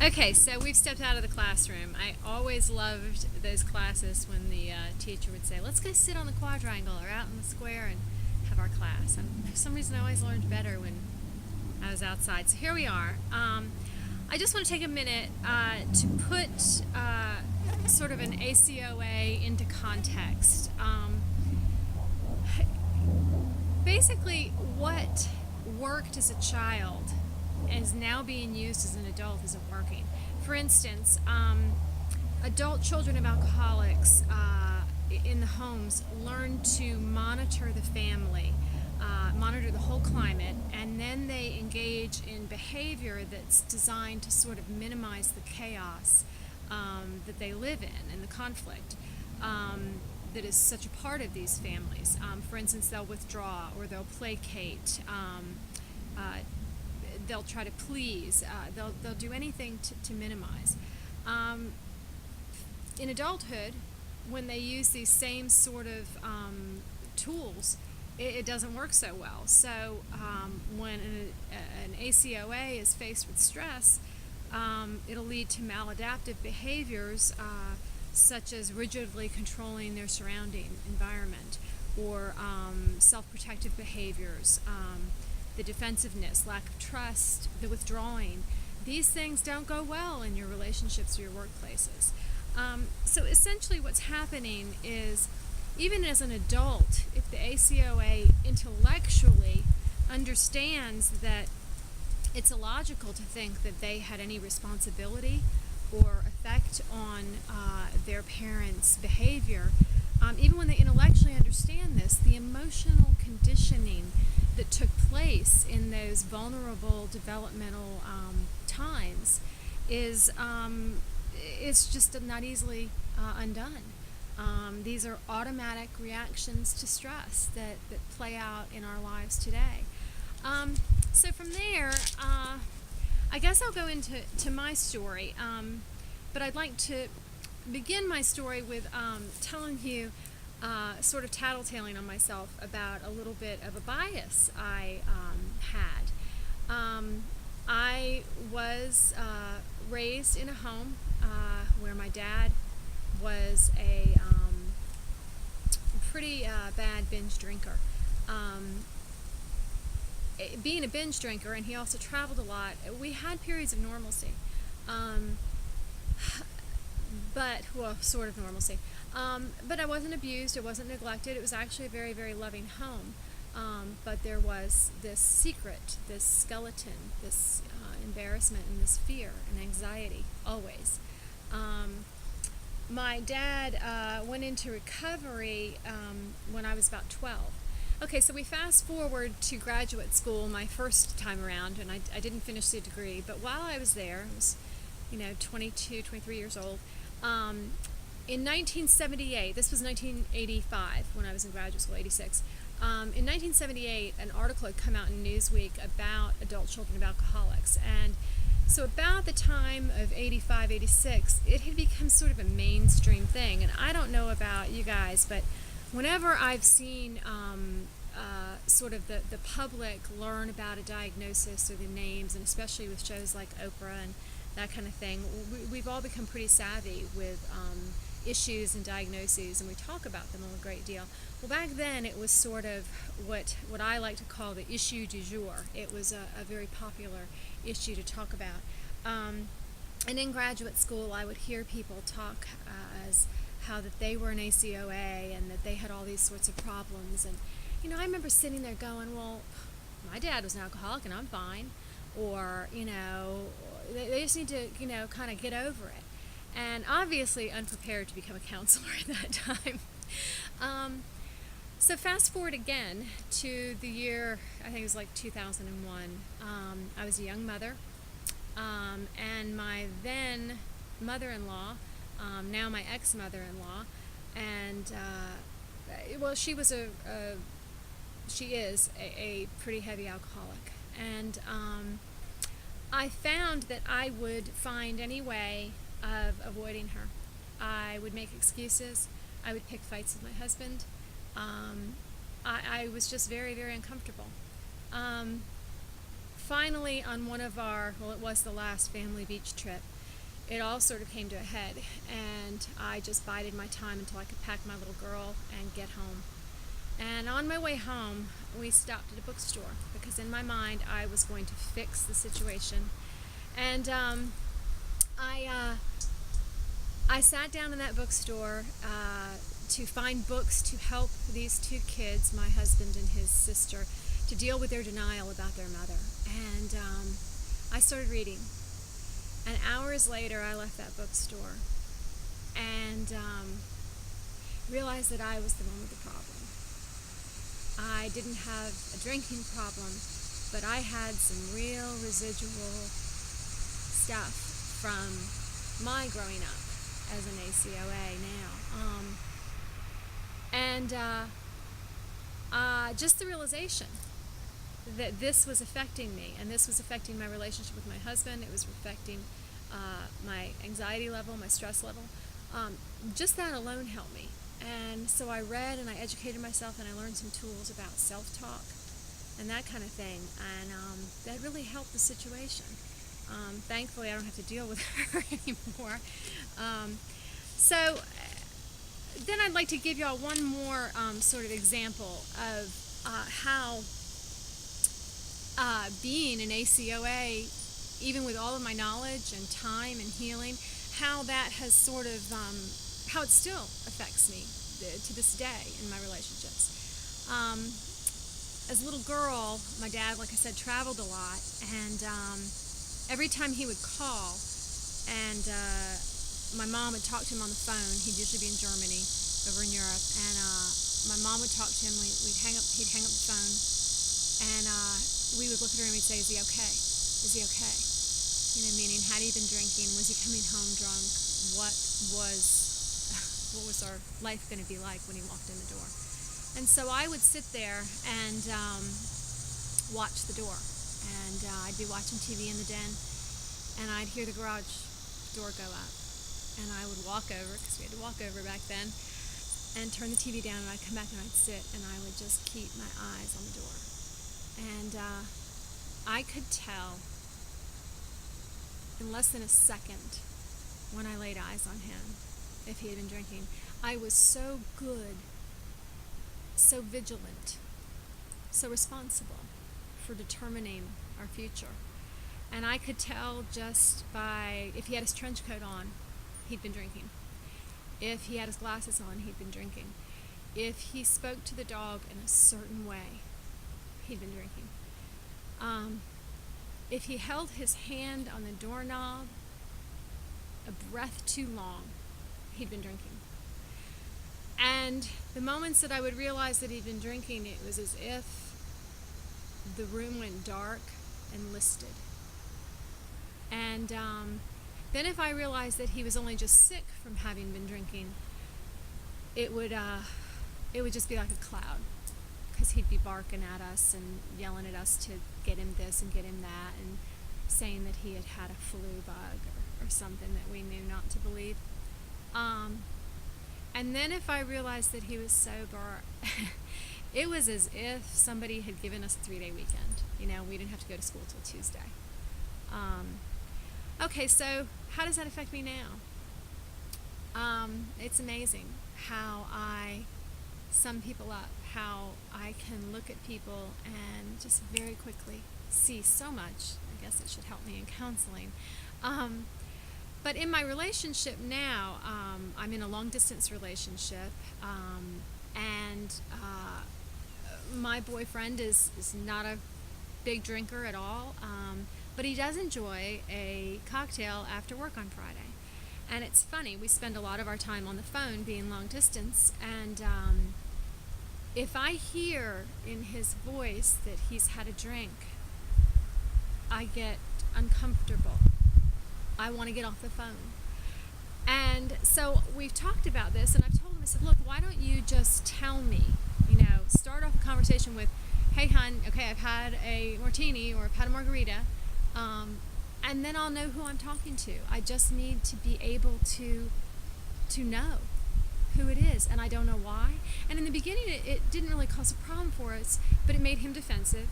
Okay, so we've stepped out of the classroom. I always loved those classes when the teacher would say, let's go sit on the quadrangle or out in the square and have our class. And for some reason, I always learned better when I was outside. So here we are. I just want to take a minute to put sort of an ACOA into context. Basically, what worked as a child is now being used as an adult isn't working. For instance, adult children of alcoholics in the homes learn to monitor the family, monitor the whole climate, and then they engage in behavior that's designed to sort of minimize the chaos that they live in and the conflict. That is such a part of these families. For instance, they'll withdraw or they'll placate. They'll try to please. They'll do anything to minimize. In adulthood, when they use these same sort of tools, it doesn't work so well. So when an ACOA is faced with stress, it'll lead to maladaptive behaviors such as rigidly controlling their surrounding environment, or self-protective behaviors, the defensiveness, lack of trust, the withdrawing. These things don't go well in your relationships or your workplaces. So essentially what's happening is, even as an adult, if the ACOA intellectually understands that it's illogical to think that they had any responsibility or effect on their parents' behavior, even when they intellectually understand this, the emotional conditioning that took place in those vulnerable developmental times is it's just not easily undone. These are automatic reactions to stress that play out in our lives today. So from there, I guess I'll go into my story, but I'd like to begin my story with telling you, sort of tattletaling on myself about a little bit of a bias I had. I was raised in a home where my dad was a pretty bad binge drinker. Being a binge drinker, and he also traveled a lot, we had periods of normalcy. Sort of normalcy. But I wasn't abused, I wasn't neglected. It was actually a very, very loving home. But there was this secret, this skeleton, this embarrassment and this fear and anxiety, always. My dad went into recovery when I was about 12. Okay, so we fast forward to graduate school my first time around, and I didn't finish the degree, but while I was there, I was 22, 23 years old. In 1978, this was 1985 when I was in graduate school, 86. In 1978, an article had come out in Newsweek about adult children of alcoholics, and so about the time of 85, 86, it had become sort of a mainstream thing. And I don't know about you guys, but whenever I've seen sort of the public learn about a diagnosis or the names, and especially with shows like Oprah and that kind of thing, we've all become pretty savvy with issues and diagnoses, and we talk about them a great deal. Well, back then it was sort of what I like to call the issue du jour. It was a very popular issue to talk about. And in graduate school, I would hear people talk as how that they were an ACOA and that they had all these sorts of problems. And I remember sitting there going, well, my dad was an alcoholic and I'm fine. Or, they just need to, kind of get over it. And obviously unprepared to become a counselor at that time. So fast forward again to the year, I think it was like 2001. I was a young mother, and my then mother-in-law, now my ex-mother-in-law, and she is a pretty heavy alcoholic. And I found that I would find any way of avoiding her. I would make excuses. I would pick fights with my husband. I was just very, very uncomfortable. finally, on one of our, well, it was the last family beach trip, it all sort of came to a head, and I just bided my time until I could pack my little girl and get home. And on my way home, we stopped at a bookstore because in my mind I was going to fix the situation. And I sat down in that bookstore to find books to help these two kids, my husband and his sister, to deal with their denial about their mother. And I started reading. And hours later, I left that bookstore and realized that I was the one with the problem. I didn't have a drinking problem, but I had some real residual stuff from my growing up as an ACOA now. Just the realization that this was affecting me, and this was affecting my relationship with my husband. It was affecting my anxiety level, my stress level. Just that alone helped me. And so I read and I educated myself, and I learned some tools about self-talk and that kind of thing. And that really helped the situation. Thankfully, I don't have to deal with her anymore. So then I'd like to give y'all one more sort of example of how being an ACOA, even with all of my knowledge and time and healing, how that has sort of, how it still affects me to this day in my relationships. As a little girl, my dad, like I said, traveled a lot, and every time he would call, and my mom would talk to him on the phone. He'd usually be in Germany, over in Europe, and my mom would talk to him. He'd hang up the phone, and we would look at her and we'd say, "Is he okay? Is he okay?" You know, meaning, had he been drinking? Was he coming home drunk? What was our life going to be like when he walked in the door? And so I would sit there and watch the door, and I'd be watching TV in the den, and I'd hear the garage door go up, and I would walk over, because we had to walk over back then, and turn the TV down, and I'd come back and I'd sit, and I would just keep my eyes on the door. And I could tell in less than a second when I laid eyes on him if he had been drinking. I was so good, so vigilant, so responsible for determining our future. And I could tell just by, if he had his trench coat on, he'd been drinking. If he had his glasses on, he'd been drinking. If he spoke to the dog in a certain way, he'd been drinking. If he held his hand on the doorknob a breath too long, he'd been drinking. And the moments that I would realize that he'd been drinking, it was as if the room went dark and listed. And then if I realized that he was only just sick from having been drinking, it would just be like a cloud, because he'd be barking at us and yelling at us to get him this and get him that, and saying that he had had a flu bug or something that we knew not to believe. And then if I realized that he was sober, it was as if somebody had given us a 3-day weekend. You know, we didn't have to go to school till Tuesday. Okay, so how does that affect me now? It's amazing how I sum people up, how I can look at people and just very quickly see so much. I guess it should help me in counseling. But in my relationship now, I'm in a long-distance relationship, and my boyfriend is not a big drinker at all, but he does enjoy a cocktail after work on Friday. And it's funny, we spend a lot of our time on the phone being long-distance, and if I hear in his voice that he's had a drink, I get uncomfortable. I want to get off the phone. And so we've talked about this, and I've told him, I said, look, why don't you just tell me, start off a conversation with, hey, hon, okay, I've had a martini or I've had a margarita, and then I'll know who I'm talking to. I just need to be able to know who it is, and I don't know why. And in the beginning, it didn't really cause a problem for us, but it made him defensive.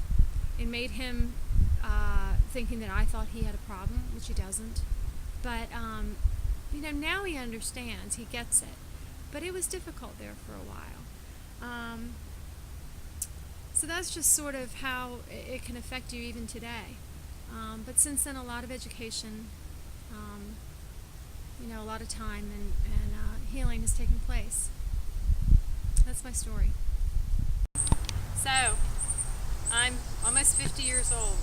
It made him thinking that I thought he had a problem, which he doesn't. But, now he understands, he gets it. But it was difficult there for a while. So that's just sort of how it can affect you even today. But since then, a lot of education, a lot of time and healing has taken place. That's my story. So, I'm almost 50 years old,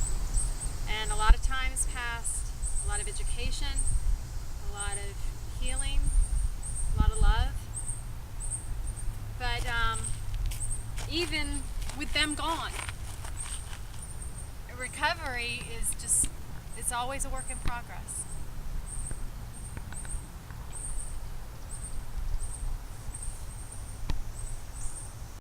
and a lot of time has passed, a lot of education, a lot of healing, a lot of love. But even with them gone, recovery is it's always a work in progress.